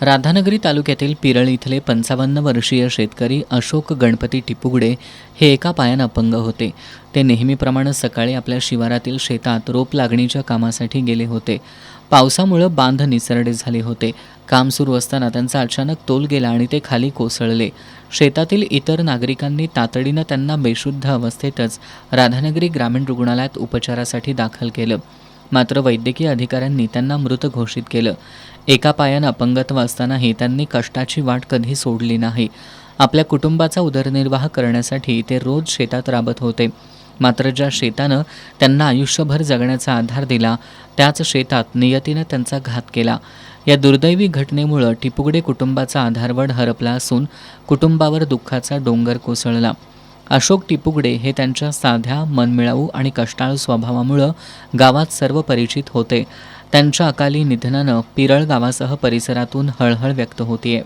राधानगरी तालुक्यातील पिरळ इथले 55 वर्षीय शेतकरी अशोक गणपती टिपुगडे हे एका पायानं अपंग होते. ते नेहमीप्रमाणे सकाळी आपल्या शिवारातील शेतात रोप लागणीच्या कामासाठी गेले होते. पावसामुळे बांध निसरडे झाले होते. काम सुरू असताना त्यांचा अचानक तोल गेला आणि ते खाली कोसळले. शेतातील इतर नागरिकांनी तातडीनं त्यांना बेशुद्ध अवस्थेतच राधानगरी ग्रामीण रुग्णालयात उपचारासाठी दाखल केलं. मात्र वैद्यकीय अधिकाऱ्यांनी त्यांना मृत घोषित केलं. एका पायानं अपंगत्व असतानाही त्यांनी कष्टाची वाट कधी सोडली नाही. आपल्या कुटुंबाचा उदरनिर्वाह करण्यासाठी ते रोज शेतात राबत होते. मात्र ज्या शेतानं त्यांना आयुष्यभर जगण्याचा आधार दिला, त्याच शेतात नियतीनं त्यांचा घात केला. या दुर्दैवी घटनेमुळे टिपुगडे कुटुंबाचा आधारवड हरपला असून कुटुंबावर दुःखाचा डोंगर कोसळला. अशोक टिपुगडे हे त्यांच्या साध्या, मनमिळाऊ आणि कष्टाळू स्वभावामुळं गावात सर्व परिचित होते. त्यांच्या अकाली निधनानं पिरळ गावासह परिसरातून हळहळ व्यक्त होतीये.